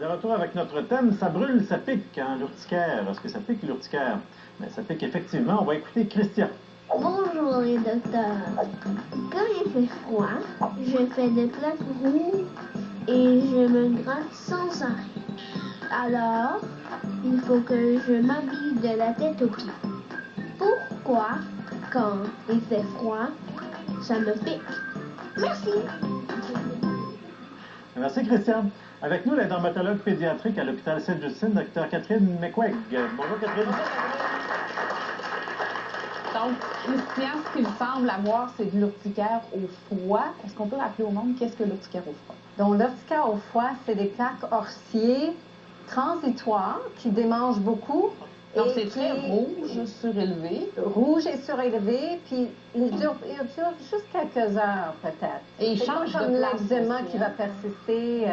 De retour avec notre thème, ça brûle, ça pique, hein, l'urticaire. Est-ce que ça pique l'urticaire? Mais ça pique effectivement. On va écouter Christian. Bonjour les docteurs. Quand il fait froid, je fais des plaques rouges et je me gratte sans arrêt. Alors, il faut que je m'habille de la tête aux pieds. Pourquoi, quand il fait froid, ça me pique? Merci. Merci Christian. Avec nous, la dermatologue pédiatrique à l'hôpital Sainte-Justine, Dr Catherine McQuaig. Bonjour Catherine. Donc, Christian, ce qu'il semble avoir, c'est de l'urticaire au froid. Est-ce qu'on peut rappeler au monde qu'est-ce que l'urticaire au froid? Donc, l'urticaire au froid, c'est des plaques orsillées transitoires qui démangent beaucoup. Donc, c'est très rouge, surélevé. Rouge et surélevé, puis il dure juste quelques heures, peut-être. Et il change de comme place l'eczéma aussi, qui hein? va persister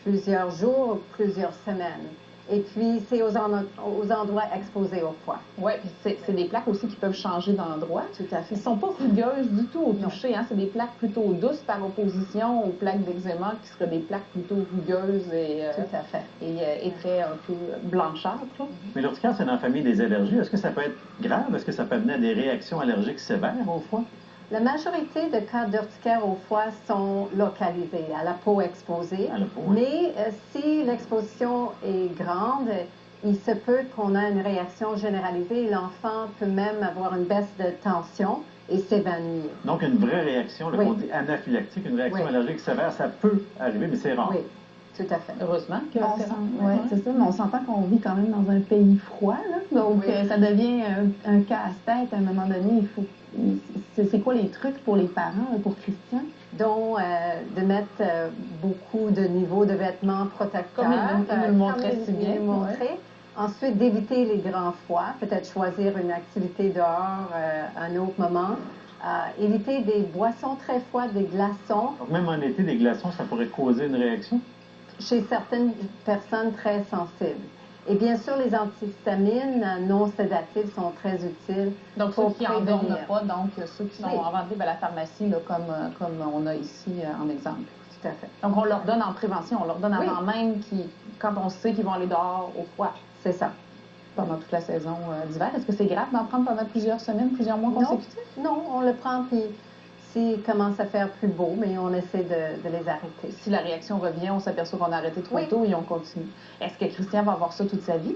plusieurs jours, plusieurs semaines. Et puis, c'est aux endroits exposés au froid. Oui, puis c'est des plaques aussi qui peuvent changer d'endroit. Tout à fait. Ils ne sont pas rugueuses du tout au toucher. Hein? C'est des plaques plutôt douces par opposition aux plaques d'eczéma qui seraient des plaques plutôt rugueuses Tout à fait. Et très un peu blanchâtres. Mais l'urticaire, c'est dans la famille des allergies. Est-ce que ça peut être grave? Est-ce que ça peut amener à des réactions allergiques sévères au froid? La majorité de cas d'urticaire au froid sont localisés, à la peau exposée. À la peau, oui. Mais si l'exposition est grande, il se peut qu'on ait une réaction généralisée et l'enfant peut même avoir une baisse de tension et s'évanouir. Donc, une vraie réaction, le côté anaphylactique, une réaction allergique sévère, ça peut arriver, mais c'est rare. Oui, tout à fait. Heureusement que c'est rare. Oui, c'est ça, mais on s'entend qu'on vit quand même dans un pays froid, là. Donc, ça devient un casse-tête à un moment donné. Il faut. C'est quoi les trucs pour les parents, pour Christian? Donc, de mettre beaucoup de niveaux de vêtements protecteurs. Comme il nous le montrait si bien. Ensuite, d'éviter les grands froids, peut-être choisir une activité dehors à un autre moment. Éviter des boissons très froides, des glaçons. Donc, même en été, des glaçons, ça pourrait causer une réaction? Chez certaines personnes très sensibles. Et bien sûr, les antihistamines non sédatives sont très utiles. Donc, pour ceux qui n'endorment pas, donc ceux qui sont en vente à la pharmacie, là, comme on a ici en exemple. Tout à fait. Donc, on leur donne en prévention, on leur donne avant même quand on sait qu'ils vont aller dehors au froid. C'est ça. Pendant toute la saison d'hiver. Est-ce que c'est grave d'en prendre pendant plusieurs semaines, plusieurs mois consécutifs? Non, on le prend, puis s'il commence à faire plus beau, mais on essaie de les arrêter. Si la réaction revient, on s'aperçoit qu'on a arrêté trop tôt et on continue. Est-ce que Christian va avoir ça toute sa vie?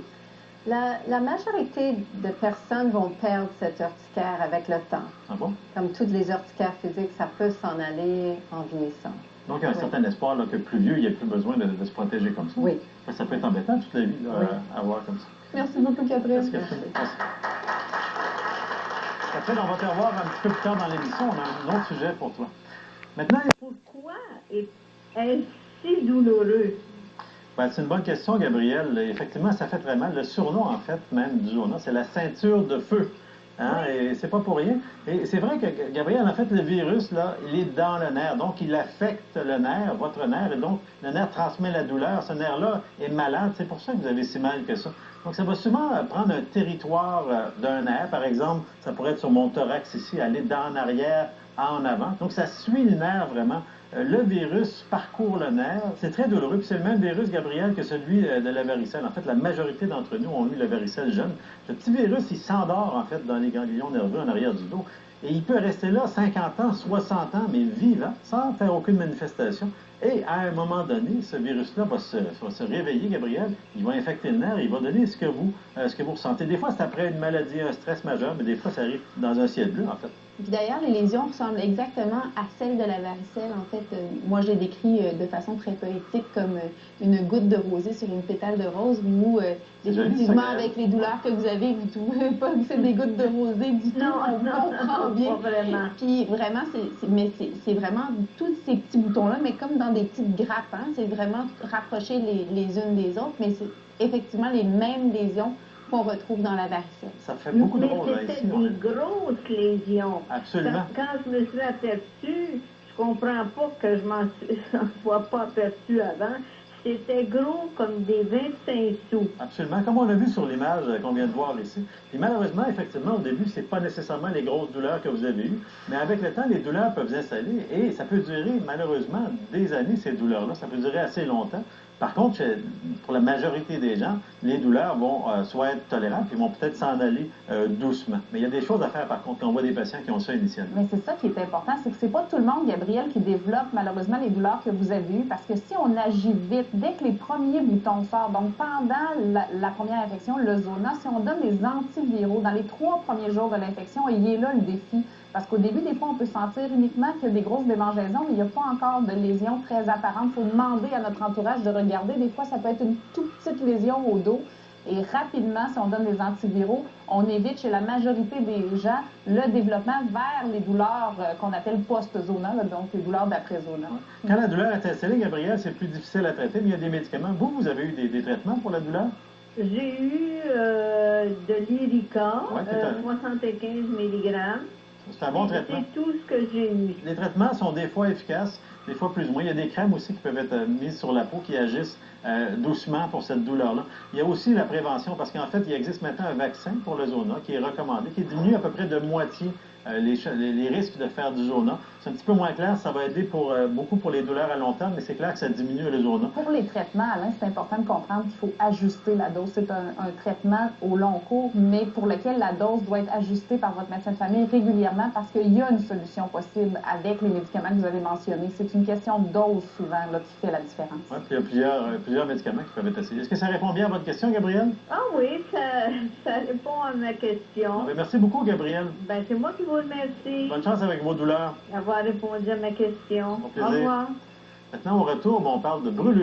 La majorité de personnes vont perdre cette urticaire avec le temps. Ah bon? Comme toutes les urticaires physiques, ça peut s'en aller en vieillissant. Donc, il y a un certain espoir là, que plus vieux, il n'y a plus besoin de se protéger comme ça. Oui. Ça peut être embêtant toute la vie, là, à avoir comme ça. Merci beaucoup, Catherine. Merci, Catherine. Merci. Catherine, on va te revoir un petit peu plus tard dans l'émission. On a un autre sujet pour toi. Maintenant, pourquoi est-ce si douloureux? Ben, c'est une bonne question, Gabrielle. Effectivement, ça fait très mal. Le surnom, en fait, même du journal, c'est la ceinture de feu. Hein? Et c'est pas pour rien. Et c'est vrai que, Gabrielle, en fait, le virus, là, il est dans le nerf. Donc, il affecte le nerf, votre nerf. Et donc, le nerf transmet la douleur. Ce nerf-là est malade. C'est pour ça que vous avez si mal que ça. Donc, ça va souvent prendre un territoire d'un nerf. Par exemple, ça pourrait être sur mon thorax ici, aller d'en arrière en avant. Donc, ça suit le nerf vraiment. Le virus parcourt le nerf. C'est très douloureux. Puis c'est le même virus, Gabriel, que celui de la varicelle. En fait, la majorité d'entre nous ont eu la varicelle jeune. Ce petit virus, il s'endort, en fait, dans les ganglions nerveux en arrière du dos. Et il peut rester là 50 ans, 60 ans, mais vivant, sans faire aucune manifestation. Et à un moment donné, ce virus-là va se réveiller, Gabriel. Il va infecter le nerf, il va donner ce que vous ressentez. Des fois, c'est après une maladie, un stress majeur, mais des fois, ça arrive dans un ciel bleu, en fait. Puis d'ailleurs, les lésions ressemblent exactement à celles de la varicelle. En fait, moi, je les décris de façon très poétique comme une goutte de rosée sur une pétale de rose. Vous, effectivement, avec les douleurs que vous avez, vous ne trouvez pas que c'est des gouttes de rosée du tout. On comprend bien. Pas vraiment. Puis vraiment, c'est vraiment tous ces petits boutons-là, mais comme dans des petites grappes. Hein? C'est vraiment rapprocher les unes des autres, mais c'est effectivement les mêmes lésions qu'on retrouve dans la varicelle. Ça fait beaucoup de Mais rôle, là, c'était ici. des grosses lésions. Absolument. Quand je me suis aperçue, je comprends pas que je m'en sois pas aperçue avant. C'était gros comme des 25 sous. Absolument, comme on a vu sur l'image qu'on vient de voir ici. Puis malheureusement, effectivement, au début, c'est pas nécessairement les grosses douleurs que vous avez eues, mais avec le temps, les douleurs peuvent s'installer et ça peut durer, malheureusement, des années, ces douleurs-là. Ça peut durer assez longtemps. Par contre, pour la majorité des gens, les douleurs vont soit être tolérables, puis vont peut-être s'en aller doucement. Mais il y a des choses à faire, par contre, quand on voit des patients qui ont ça initialement. Mais c'est ça qui est important, c'est que c'est pas tout le monde, Gabriel, qui développe malheureusement les douleurs que vous avez eues, parce que si on agit vite, dès que les premiers boutons sortent, donc pendant la première infection, le zona, si on donne des antiviraux dans les 3 premiers jours de l'infection, il est là le défi. Parce qu'au début, des fois, on peut sentir uniquement qu'il y a des grosses démangeaisons, mais il n'y a pas encore de lésions très apparentes. Il faut demander à notre entourage de regarder. Des fois, ça peut être une toute petite lésion au dos. Et rapidement, si on donne des antiviraux, on évite chez la majorité des gens le développement vers les douleurs qu'on appelle post-zona, donc les douleurs d'après-zona. Quand la douleur est installée, Gabrielle, c'est plus difficile à traiter, mais il y a des médicaments. Vous avez eu des traitements pour la douleur? J'ai eu de l'Irica, Ouais, 75 mg. C'est un bon traitement. C'est tout ce que j'ai eu. Les traitements sont des fois efficaces, des fois plus ou moins. Il y a des crèmes aussi qui peuvent être mises sur la peau qui agissent doucement pour cette douleur-là. Il y a aussi la prévention, parce qu'en fait, il existe maintenant un vaccin pour le zona qui est recommandé, qui diminue à peu près de moitié les risques de faire du zona. C'est un petit peu moins clair, ça va aider beaucoup pour les douleurs à long terme, mais c'est clair que ça diminue le zona. Pour les traitements, Alain, c'est important de comprendre qu'il faut ajuster la dose. C'est un traitement au long cours, mais pour lequel la dose doit être ajustée par votre médecin de famille régulièrement parce qu'il y a une solution possible avec les médicaments que vous avez mentionnés. C'est une question de dose souvent là, qui fait la différence. Oui, puis il y a plusieurs médicaments qui peuvent être essayés. Est-ce que ça répond bien à votre question, Gabrielle? Ah oui, ça répond à ma question. Bien, merci beaucoup, Gabrielle. Ben, c'est moi qui vous remercie Bonne chance avec vos douleurs. d'avoir répondu à ma question. Au plaisir. Au revoir. Maintenant, au retour, on parle de brûlure.